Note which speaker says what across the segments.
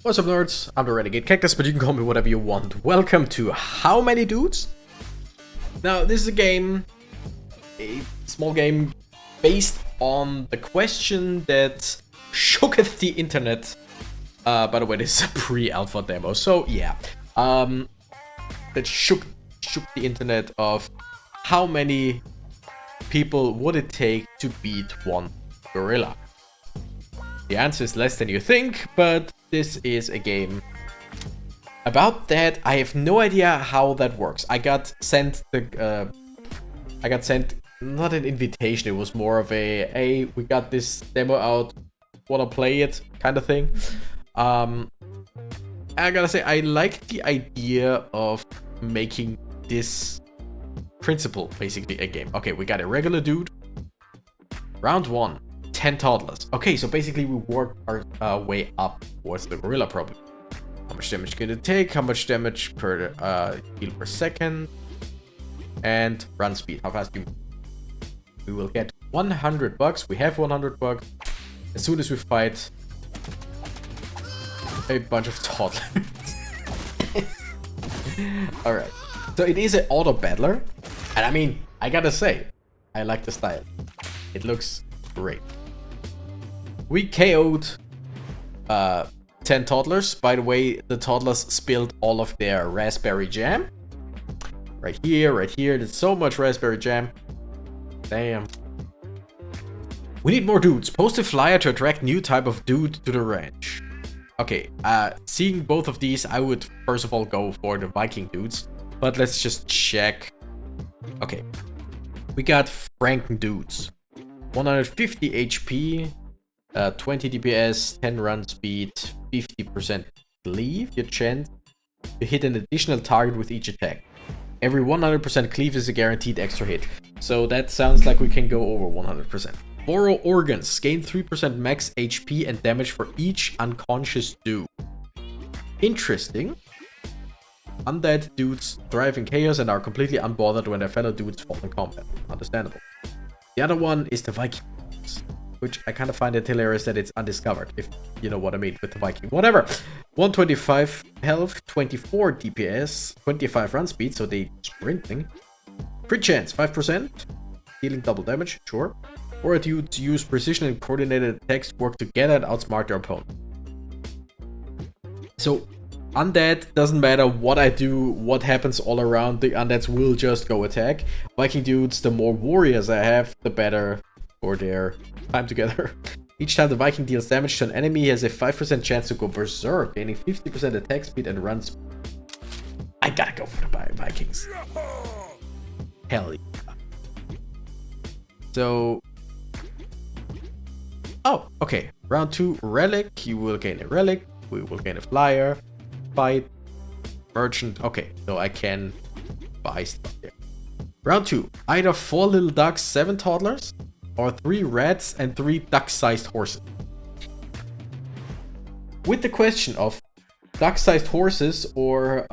Speaker 1: What's up, nerds? I'm the Renegade Cactus, but you can call me whatever you want. Welcome to How Many Dudes? Now, this is a small game based on the question that shooketh the internet. By the way, this is a pre-alpha demo, so yeah. That shook the internet of how many people would it take to beat one gorilla. The answer is less than you think, but this is a game about that. I have no idea how that works. I got sent not an invitation, it was more of a, hey, we got this demo out, wanna play it kind of thing. I gotta say, I like the idea of making this principle basically a game. Okay, we got a regular dude. Round 1. 10 toddlers. Okay, so basically we work our way up towards the gorilla problem. How much damage can it take? How much damage per heal per second? And run speed. How fast you move. We will get $100. We have $100 as soon as we fight a bunch of toddlers. Alright. So it is an auto battler. And I mean, I gotta say, I like the style. It looks great. We KO'd 10 toddlers. By the way, the toddlers spilled all of their raspberry jam. Right here, right here. There's so much raspberry jam. Damn. We need more dudes. Post a flyer to attract new type of dude to the ranch. Okay, seeing both of these, I would first of all go for the Viking dudes. But let's just check. Okay. We got Franken dudes. 150 HP. 20 DPS, 10 run speed, 50% cleave. Your chance to hit an additional target with each attack. Every 100% cleave is a guaranteed extra hit. So that sounds like we can go over 100%. Borrow organs. Gain 3% max HP and damage for each unconscious dude. Interesting. Undead dudes thrive in chaos and are completely unbothered when their fellow dudes fall in combat. Understandable. The other one is the Viking. Which I kind of find it hilarious that it's undiscovered, if you know what I mean with the Viking. Whatever. 125 health, 24 DPS, 25 run speed, so they sprinting. Crit chance, 5%. Dealing double damage, sure. Or dudes use precision and coordinated attacks to work together and outsmart their opponent. So, undead, doesn't matter what I do, what happens all around, the undeads will just go attack. Viking dudes, the more warriors I have, the better for their time together. Each time the Viking deals damage to an enemy, he has a 5% chance to go berserk, gaining 50% attack speed and run speed. I gotta go for the Vikings. Hell yeah. So... oh, okay. Round 2, Relic. You will gain a Relic. We will gain a Flyer. Fight. Merchant. Okay, so I can buy stuff there. Round 2. Either 4 little ducks, 7 toddlers, or 3 rats and 3 duck-sized horses. With the question of duck-sized horses or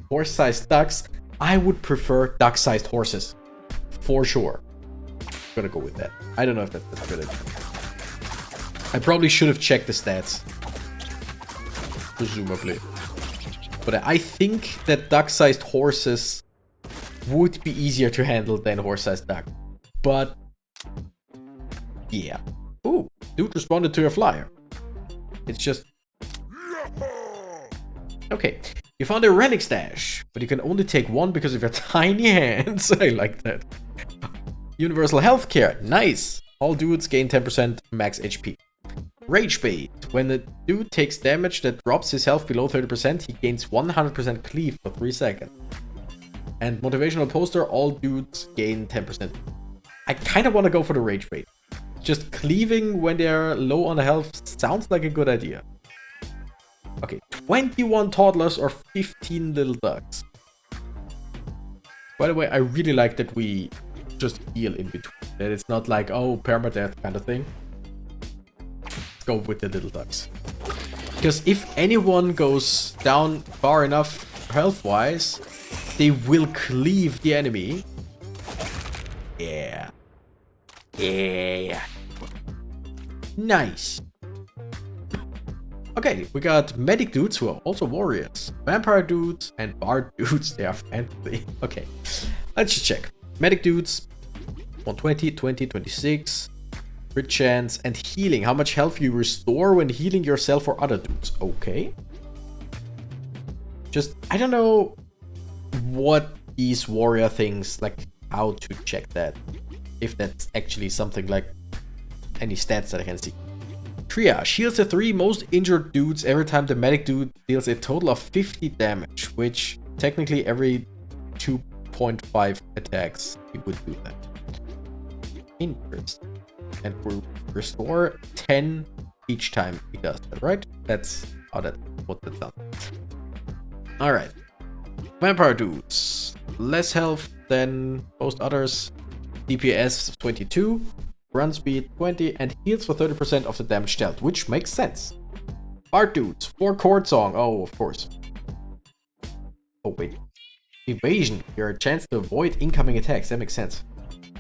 Speaker 1: horse-sized ducks, I would prefer duck-sized horses. For sure. I'm gonna go with that. I don't know if that's good. I probably should have checked the stats. Presumably. But I think that duck-sized horses would be easier to handle than horse-sized duck. But yeah. Ooh, dude responded to your flyer. It's just... okay. You found a relic stash, but you can only take one because of your tiny hands. I like that. Universal healthcare. Nice. All dudes gain 10% max HP. Rage bait. When the dude takes damage that drops his health below 30%, he gains 100% cleave for 3 seconds. And motivational poster. All dudes gain 10%. I kind of want to go for the rage bait. Just cleaving when they're low on health sounds like a good idea. Okay, 21 toddlers or 15 little ducks. By the way, I really like that we just heal in between. That it's not like, oh, permadeath kind of thing. Let's go with the little ducks. Because if anyone goes down far enough health-wise, they will cleave the enemy. Yeah. Yeah. Nice. Okay, we got medic dudes who are also warriors. Vampire dudes and bard dudes, they are fantasy. Okay, let's just check. Medic dudes, 120, 20, 26. Crit chance and healing. How much health you restore when healing yourself or other dudes. Okay. Just, I don't know what these warrior things, like how to check that. If that's actually something like any stats that I can see. Triage heals the 3 most injured dudes every time the medic dude deals a total of 50 damage, which technically every 2.5 attacks he would do that. Interesting. And we restore 10 each time he does that, right? That's how what that's done. Alright. Vampire dudes. Less health than most others. DPS 22. Run speed 20. And heals for 30% of the damage dealt, which makes sense. Bard dudes. 4 chord song. Oh, of course. Oh, wait. Evasion. You're a chance to avoid incoming attacks. That makes sense.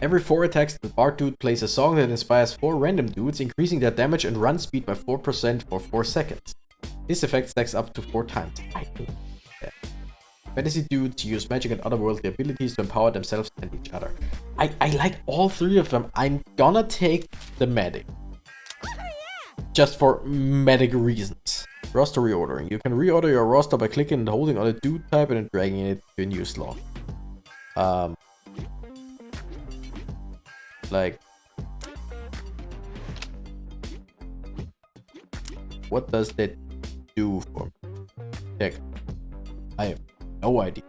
Speaker 1: Every 4 attacks, the Bard dude plays a song that inspires 4 random dudes, increasing their damage and run speed by 4% for 4 seconds. This effect stacks up to 4 times. Yeah. Fantasy dudes use magic and otherworldly abilities to empower themselves and each other. I like all 3 of them. I'm gonna take the medic. Just for medic reasons. Roster reordering. You can reorder your roster by clicking and holding on a dude type and then dragging it to a new slot. Like, what does that do for me? Heck, I have no idea.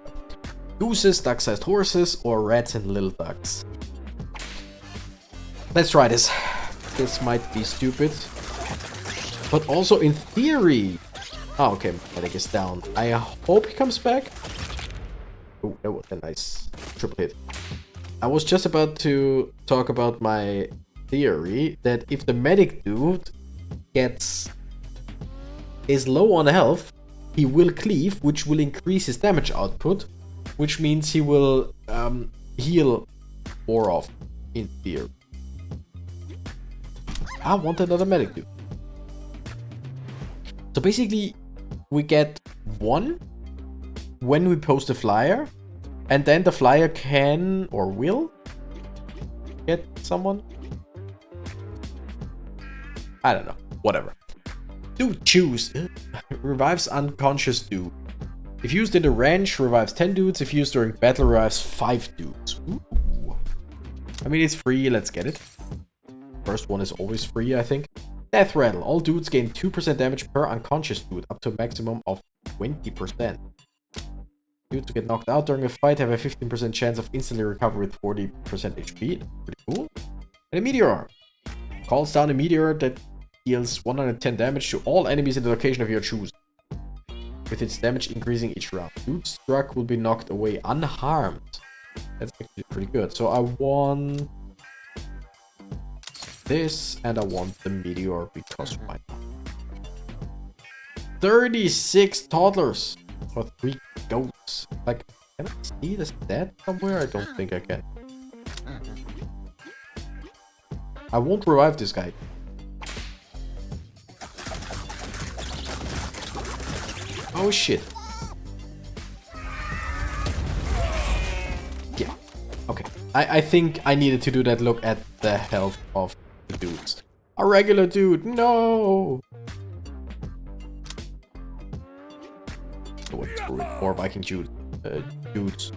Speaker 1: Gooses, duck-sized horses, or rats and little ducks? Let's try this. This might be stupid. But also in theory... Oh, okay, medic is down. I hope he comes back. Oh, that was a nice triple hit. I was just about to talk about my theory that if the medic dude is low on health, he will cleave, which will increase his damage output, which means he will heal more often, in theory. I want another medic dude. So basically, we get 1 when we post a flyer. And then the flyer can, or will, get someone? I don't know. Whatever. Dude choose. Revives unconscious dude. If used in the range, revives 10 dudes. If used during battle, revives 5 dudes. Ooh. I mean, it's free. Let's get it. First one is always free, I think. Death Rattle. All dudes gain 2% damage per unconscious dude, up to a maximum of 20%. Dudes who get knocked out during a fight have a 15% chance of instantly recover with 40% HP. Pretty cool. And a meteor. Calls down a meteor that deals 110 damage to all enemies in the location of your choosing, with its damage increasing each round. Dude struck will be knocked away unharmed. That's actually pretty good. So I want this, and I want the meteor because why not? 36 toddlers for 3 goats. Like, can I see the stat somewhere? I don't think I can. I won't revive this guy. Oh shit. Yeah. Okay. I think I needed to do that look at the health of the dudes. A regular dude. No. Or Viking dudes.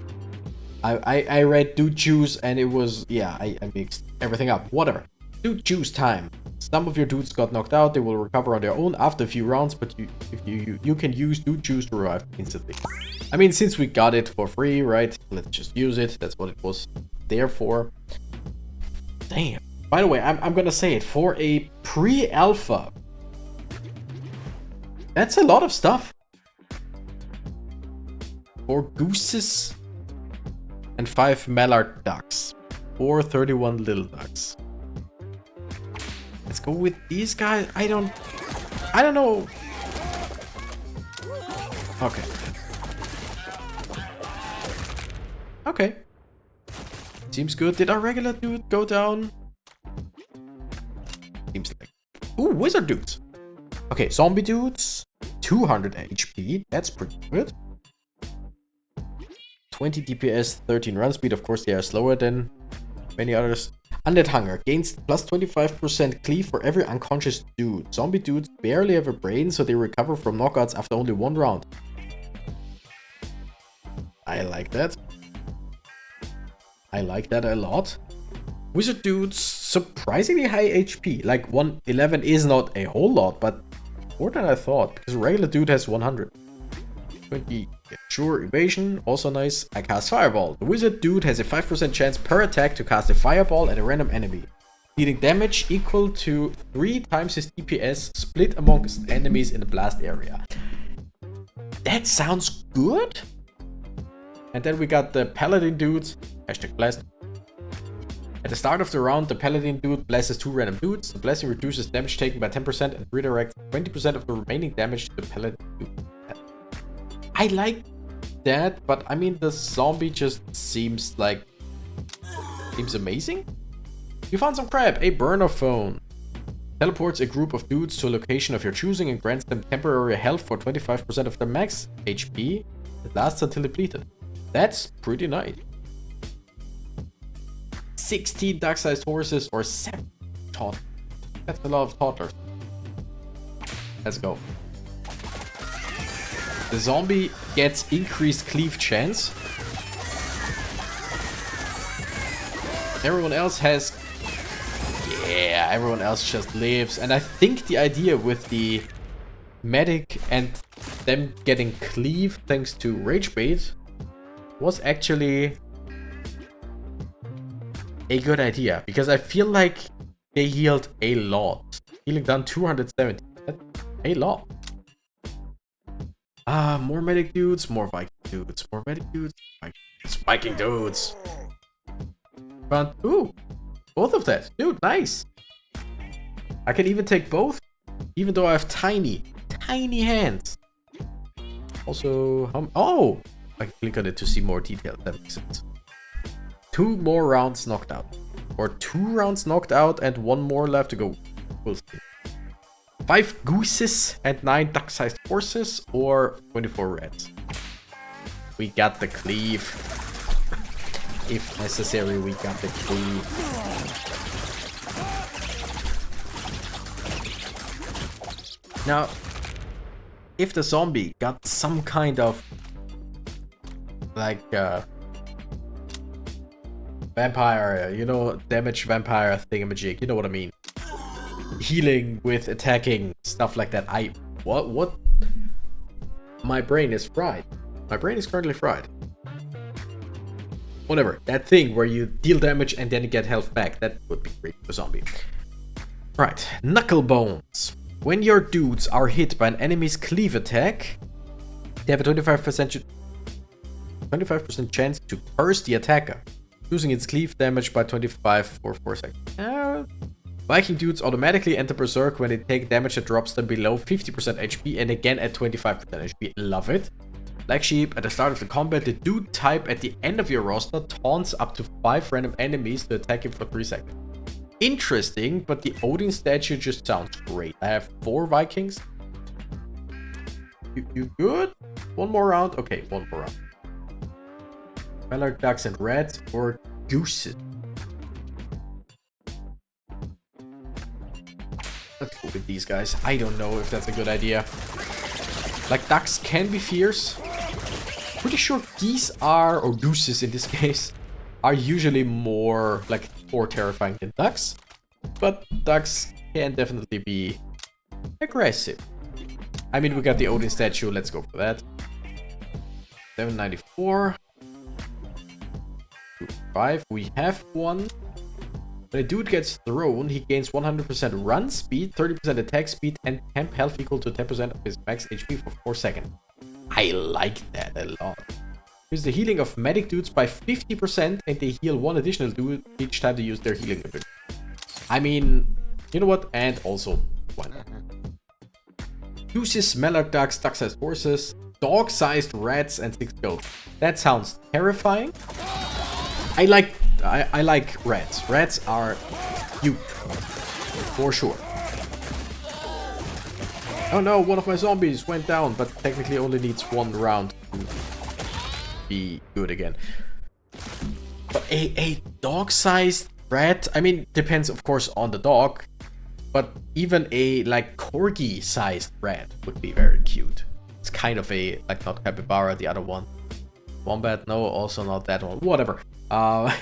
Speaker 1: I read dude juice and it was, yeah, I mixed everything up. Whatever. Dude juice time. Some of your dudes got knocked out. They will recover on their own after a few rounds, but you can use dude juice to revive instantly. I mean, since we got it for free, right? Let's just use it. That's what it was there for. Damn. By the way, I'm gonna say it, for a pre-alpha, that's a lot of stuff. 4 gooses and 5 mallard ducks, or 31 little ducks. Let's go with these guys. I don't know. Okay. Okay. Seems good. Did our regular dude go down? Seems like. Ooh, wizard dudes. Okay, zombie dudes, 200 HP. That's pretty good. 20 DPS, 13 run speed. Of course, they are slower than many others. Undead Hunger gains plus 25% cleave for every unconscious dude. Zombie dudes barely have a brain, so they recover from knockouts after only 1 round. I like that. I like that a lot. Wizard dudes, surprisingly high HP. Like 111 is not a whole lot, but more than I thought, because a regular dude has 100. 20 sure evasion, also nice. I cast Fireball. The wizard dude has a 5% chance per attack to cast a fireball at a random enemy, dealing damage equal to 3 times his DPS split amongst enemies in the blast area. That sounds good. And then we got the paladin dudes. Hashtag blast. At the start of the round, the paladin dude blesses 2 random dudes. The blessing reduces damage taken by 10% and redirects 20% of the remaining damage to the paladin dude. I like that, but I mean, the zombie just seems amazing. You found some crap. A burner phone teleports a group of dudes to a location of your choosing and grants them temporary health for 25% of their max HP. It lasts until depleted. That's pretty nice. 16 duck-sized horses or 7 toddlers. That's a lot of toddlers. Let's go. The zombie gets increased cleave chance. Everyone else has... Yeah, everyone else just lives. And I think the idea with the medic and them getting cleave thanks to rage bait was actually a good idea. Because I feel like they healed a lot. Healing done 270. That's a lot. More medic dudes, more Viking dudes, more medic dudes, Viking dudes. But, ooh, both of that. Dude, nice. I can even take both, even though I have tiny hands. Also, oh, I can click on it to see more detail. That makes sense. 2 more rounds knocked out. Or 2 rounds knocked out and 1 more left to go. We'll see. 5 gooses and 9 duck-sized horses, or 24 rats. We got the cleave. If necessary, we got the cleave. Now, if the zombie got some kind of like vampire, you know, damage vampire thingamajig, you know what I mean? Healing with attacking, stuff like that. What? My brain is fried. My brain is currently fried. Whatever. That thing where you deal damage and then you get health back. That would be great for zombie. Right. Knuckle bones. When your dudes are hit by an enemy's cleave attack, they have a 25% chance to curse the attacker, losing its cleave damage by 25 for 4 seconds. Viking dudes automatically enter Berserk when they take damage that drops them below 50% HP and again at 25% HP. Love it. Black Sheep, at the start of the combat, the dude type at the end of your roster taunts up to 5 random enemies to attack him for 3 seconds. Interesting, but the Odin statue just sounds great. I have 4 Vikings. You good? 1 more round? Okay, 1 more round. Mallard ducks and rats or gooses. Let's go with these guys. I don't know if that's a good idea. Like, ducks can be fierce. Pretty sure geese are, or gooses in this case, are usually more terrifying than ducks. But ducks can definitely be aggressive. I mean, we got the Odin statue. Let's go for that. 794. 5. We have 1. When a dude gets thrown, he gains 100% run speed, 30% attack speed, and temp health equal to 10% of his max HP for 4 seconds. I like that a lot. Use the healing of medic dudes by 50%, and they heal 1 additional dude each time they use their healing ability. I mean, you know what? And also, why not? Gooses, mallard ducks, duck-sized horses, dog-sized rats, and 6 goats. That sounds terrifying. I like rats. Rats are cute, for sure. Oh no, one of my zombies went down, but technically only needs 1 round to be good again. But a dog-sized rat, I mean, depends of course on the dog, but even a like corgi-sized rat would be very cute. It's kind of a, like not capybara, the other one. Wombat, no, also not that one, whatever. But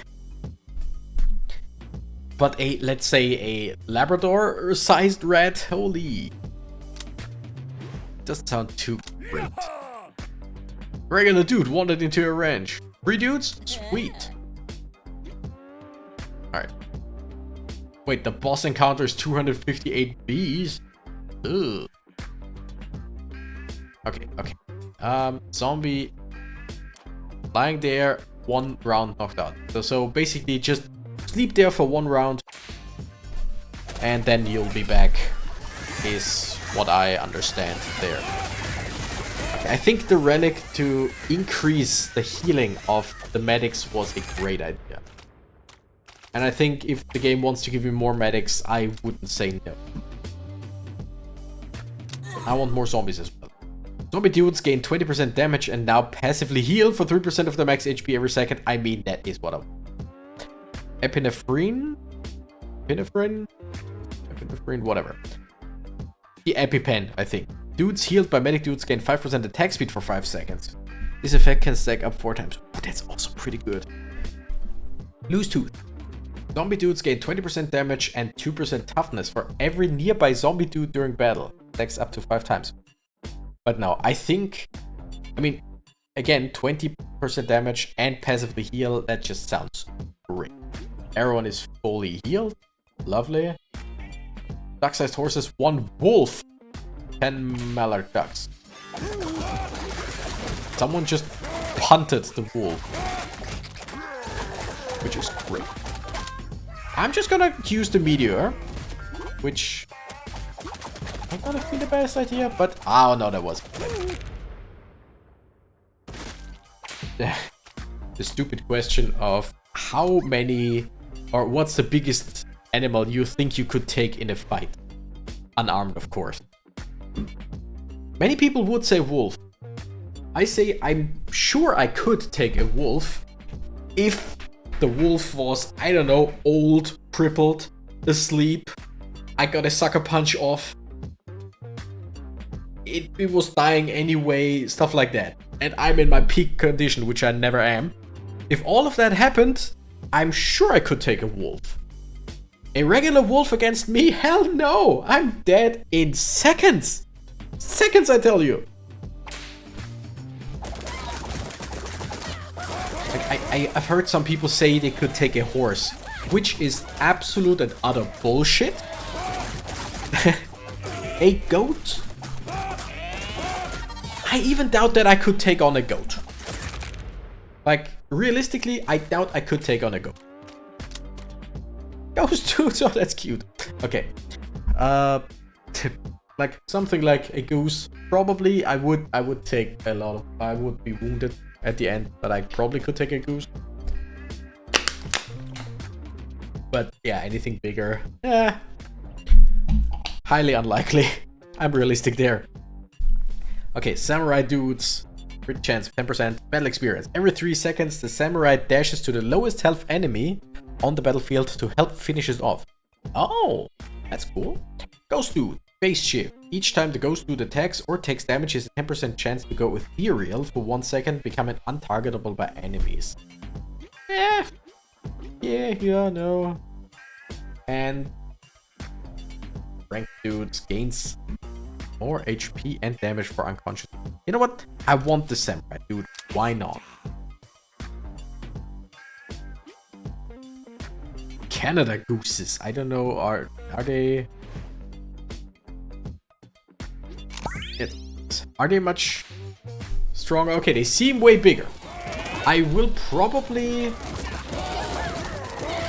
Speaker 1: let's say a Labrador-sized rat, holy. Doesn't sound too great. Regular dude wandered into a ranch. 3 dudes? Sweet. Alright. Wait, the boss encounters 258 bees? Ugh. Okay. Zombie lying there, 1 round knocked out. So basically just sleep there for 1 round and then you'll be back, is what I understand there. Okay, I think the relic to increase the healing of the medics was a great idea. And I think if the game wants to give you more medics, I wouldn't say no. I want more zombies as well. Zombie dudes gain 20% damage and now passively heal for 3% of the max HP every second. I mean, that is what I want. Epinephrine? Epinephrine, whatever. The EpiPen, I think. Dudes healed by medic dudes gain 5% attack speed for 5 seconds. This effect can stack up 4 times. Oh, that's also pretty good. Loose Tooth. Zombie dudes gain 20% damage and 2% toughness for every nearby zombie dude during battle. Stacks up to 5 times. But no, I think... I mean, again, 20% damage and passively heal, that just sounds great. Everyone is fully healed. Lovely. Duck-sized horses, 1 wolf. 10 mallard ducks. Someone just punted the wolf. Which is great. I'm just gonna use the meteor. Which... I'm gonna be the best idea, but... Oh no, that was... The stupid question of how many... Or what's the biggest animal you think you could take in a fight? Unarmed, of course. Many people would say wolf. I say I'm sure I could take a wolf if the wolf was, I don't know, old, crippled, asleep, I got a sucker punch off, it was dying anyway, stuff like that. And I'm in my peak condition, which I never am. If all of that happened, I'm sure I could take a wolf. A regular wolf against me? Hell no! I'm dead in seconds! Seconds, I tell you! Like, I've heard some people say they could take a horse, which is absolute and utter bullshit. A goat? I even doubt that I could take on a goat. Like, realistically, I doubt I could take on a goat. Ghost dudes, oh, that's cute. Okay. Like, something like a goose. Probably, I would take a lot of... I would be wounded at the end, but I probably could take a goose. But, yeah, anything bigger... highly unlikely. I'm realistic there. Okay, samurai dudes. Crit chance of 10%. Battle experience. Every 3 seconds, the samurai dashes to the lowest health enemy on the battlefield to help finish it off. Oh, that's cool. Ghost dude. Phase shift. Each time the ghost dude attacks or takes damage, is a 10% chance to go ethereal for 1 second, becoming untargetable by enemies. Yeah, no. And ranked dudes gains more HP and damage for unconscious. You know what? I want the samurai dude. Why not? Canada gooses. I don't know. Are they? Are they much stronger? Okay, they seem way bigger. I will probably...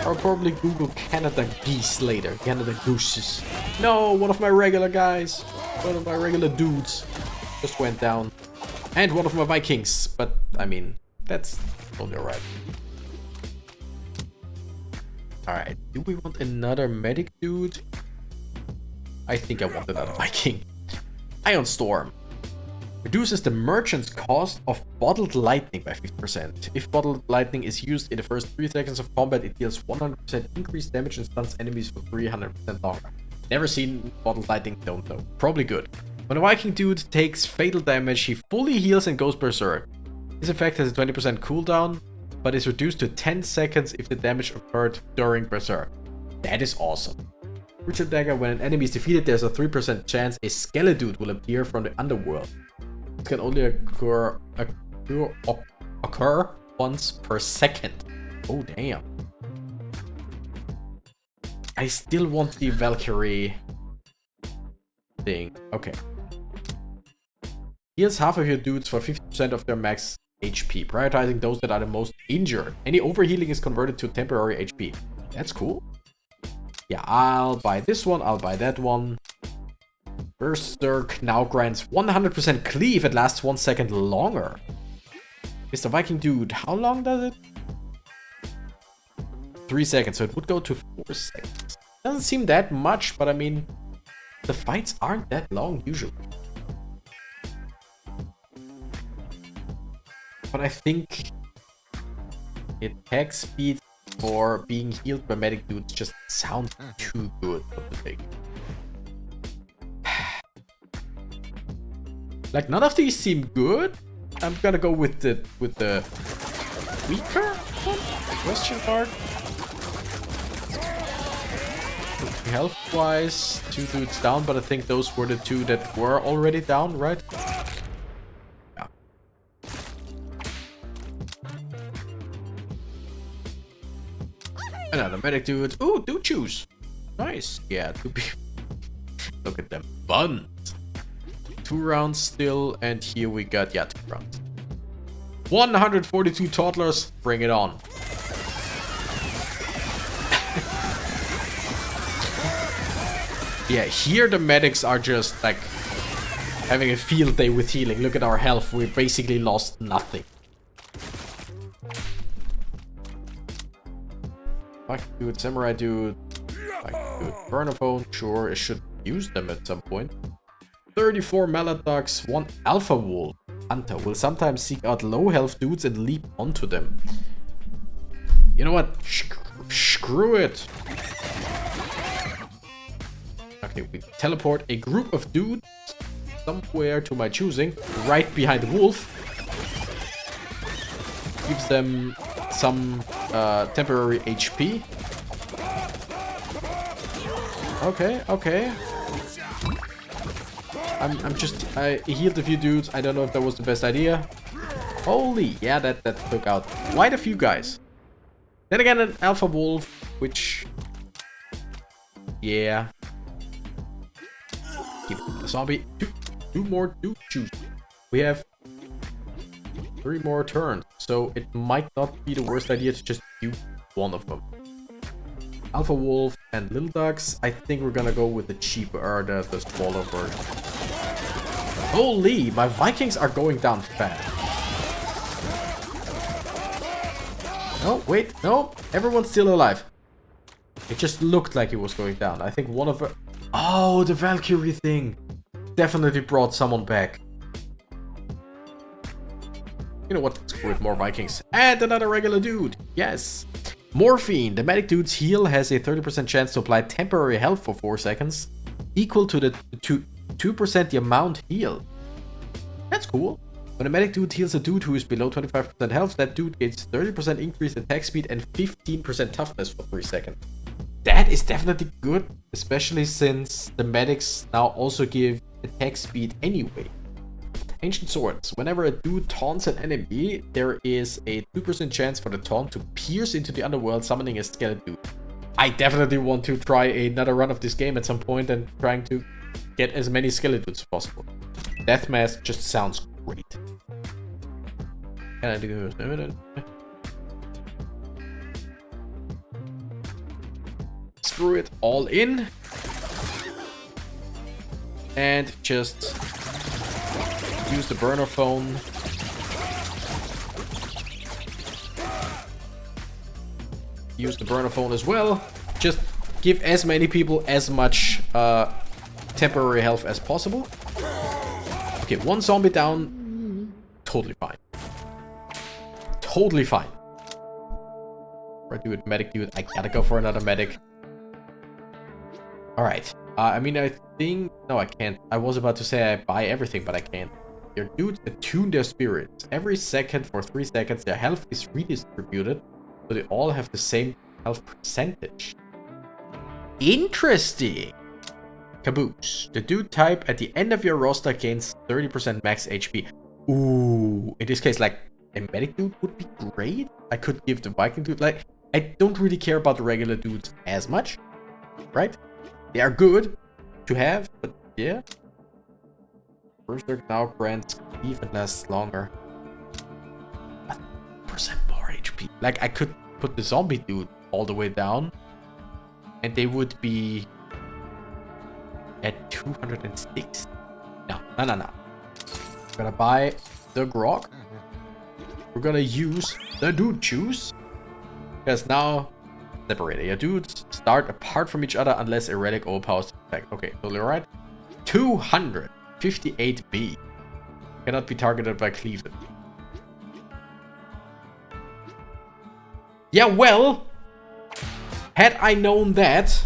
Speaker 1: I'll probably Google Canada geese later. Canada gooses. No, one of my regular guys. One of my regular dudes just went down. And one of my Vikings. But, I mean, that's only alright. Alright, do we want another medic dude? I think I want another Viking. Ion Storm. Reduces the merchant's cost of bottled lightning by 50%. If bottled lightning is used in the first 3 seconds of combat, it deals 100% increased damage and stuns enemies for 300% longer. Never seen bottled lightning, don't know. Probably good. When a Viking dude takes fatal damage, he fully heals and goes berserk. This effect has a 20% cooldown, but is reduced to 10 seconds if the damage occurred during berserk. That is awesome. Crucial Dagger. When an enemy is defeated, there's a 3% chance a skeleton will appear from the underworld. It can only occur once per second. Oh, damn. I still want the Valkyrie thing. Okay. Heals half of your dudes for 50% of their max HP, prioritizing those that are the most injured. Any overhealing is converted to temporary HP. That's cool. Yeah, I'll buy this one. I'll buy that one. Berserk now grants 100% cleave. It lasts 1 second longer. Mr. Viking Dude, how long does it? 3 seconds, so it would go to 4 seconds. Doesn't seem that much, but I mean, the fights aren't that long usually. But I think attack speed for being healed by medic dudes just sounds too good for the thing. Like, none of these seem good. I'm gonna go with the weaker one? Question mark. Health-wise, 2 dudes down, but I think those were the 2 that were already down, right? Yeah. Another medic dude. Ooh, dude choose. Nice. Yeah, 2 people. Look at them buns. 2 rounds still, and here we got, yeah, 2 rounds. 142 toddlers, bring it on. Yeah, here the medics are just like having a field day with healing. Look at our health, we basically lost nothing. Fuck dude, samurai dude. Fuck dude, burner phone, sure, I should use them at some point. 34 Maladogs, 1 Alpha Wolf. Hunter will sometimes seek out low health dudes and leap onto them. You know what? Screw it. Okay, we teleport a group of dudes somewhere to my choosing, right behind the wolf. Gives them some temporary HP. Okay, okay. I healed a few dudes. I don't know if that was the best idea. Holy, yeah, that took out quite a few guys. Then again, an Alpha Wolf, which... Yeah. Keep a zombie. Two more dude choose. We have 3 more turns, so it might not be the worst idea to just do one of them. Alpha Wolf and Little Ducks. I think we're gonna go with the cheaper, the smaller version. Holy, my Vikings are going down fast. No, wait, no, everyone's still alive. It just looked like it was going down. I think one of them... Oh, the Valkyrie thing. Definitely brought someone back. You know what? Screw it, more Vikings. And another regular dude. Yes. Morphine. The medic dude's heal has a 30% chance to apply temporary health for 4 seconds, equal to the 2% the amount healed. That's cool. When a medic dude heals a dude who is below 25% health, that dude gets 30% increased attack speed and 15% toughness for 3 seconds. That is definitely good, especially since the medics now also give attack speed anyway. Ancient Swords. Whenever a dude taunts an enemy, there is a 2% chance for the taunt to pierce into the underworld, summoning a skeleton dude. I definitely want to try another run of this game at some point and trying to get as many skeletons as possible. Deathmask just sounds great. Can I do this? Screw it all in. And just use the burner phone. Use the burner phone as well. Just give as many people as much temporary health as possible. Okay, one zombie down. Totally fine. Totally fine. Right, dude, medic dude. I gotta go for another medic. Alright. I mean, I think... No, I can't. I was about to say I buy everything, but I can't. Your dudes attune their spirits. Every second for 3 seconds, their health is redistributed, so they all have the same health percentage. Interesting! Caboose. The dude type at the end of your roster gains 30% max HP. Ooh, in this case, like, a medic dude would be great. I could give the Viking dude, like, I don't really care about the regular dudes as much, right? They are good to have, but yeah. Berserk now grants even lasts longer. 1% more HP. Like, I could put the zombie dude all the way down, and they would be at 206. No. We're gonna buy the grog. We're gonna use the dude juice. Because now, separated. Your dudes start apart from each other unless a relic overpowers the effect. Okay, totally right. 258B. Cannot be targeted by Cleveland. Yeah, well, had I known that,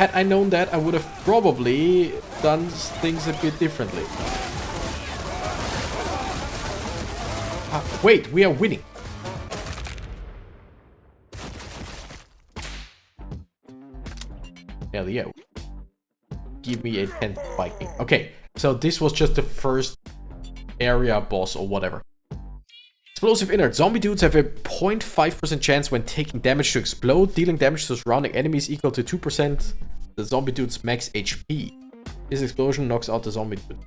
Speaker 1: I would have probably done things a bit differently. Wait, we are winning. Hell yeah. Give me a 10th Viking. Okay, so this was just the first area boss or whatever. Explosive inert. Zombie dudes have a 0.5% chance when taking damage to explode, dealing damage to surrounding enemies equal to 2% the zombie dude's max HP. This explosion knocks out the zombie dude.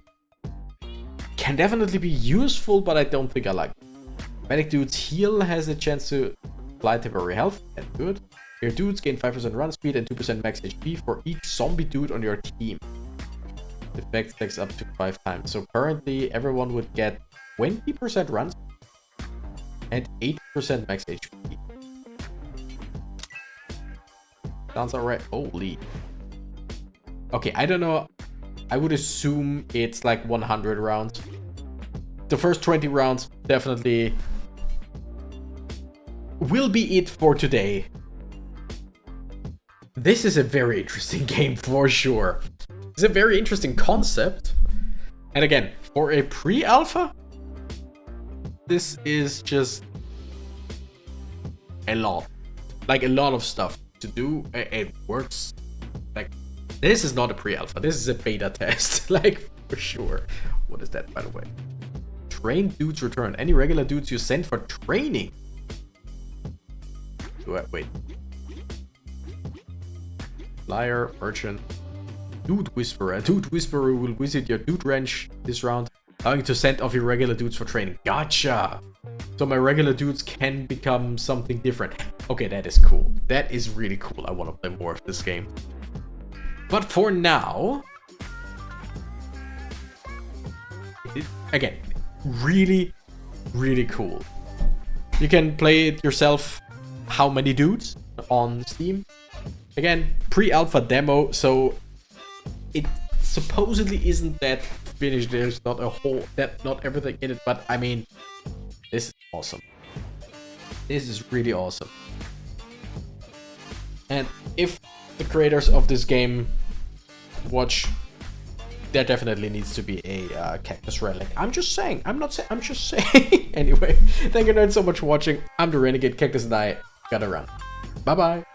Speaker 1: Can definitely be useful, but I don't think I like it. Medic dude's heal has a chance to apply temporary health. That's good. Your dudes gain 5% run speed and 2% max HP for each zombie dude on your team. The effect stacks up to 5 times. So currently everyone would get 20% run speed and 8% max HP. Sounds alright. Holy. Okay, I don't know. I would assume it's like 100 rounds. The first 20 rounds definitely will be it for today. This is a very interesting game for sure. It's a very interesting concept. And again, for a pre-alpha, this is just a lot. Like a lot of stuff to do. It works. Like, this is not a pre-alpha. This is a beta test. Like, for sure. What is that, by the way? Trained dudes return. Any regular dudes you send for training. Wait. Liar, merchant, dude whisperer. Dude whisperer will visit your dude ranch this round, allowing you to send off your regular dudes for training. Gotcha. So my regular dudes can become something different. Okay, that is cool. That is really cool. I want to play more of this game. But for now, again, really, really cool. You can play it yourself. How many dudes on Steam? Again, pre-alpha demo, so it supposedly isn't that finished. There's not not everything in it, but I mean, this is awesome. This is really awesome. And if the creators of this game watch, there definitely needs to be a cactus relic. I'm just saying. I'm not saying. I'm just saying. Anyway, thank you nerds so much for watching. I'm the Renegade Cactus and I gotta run. Bye bye.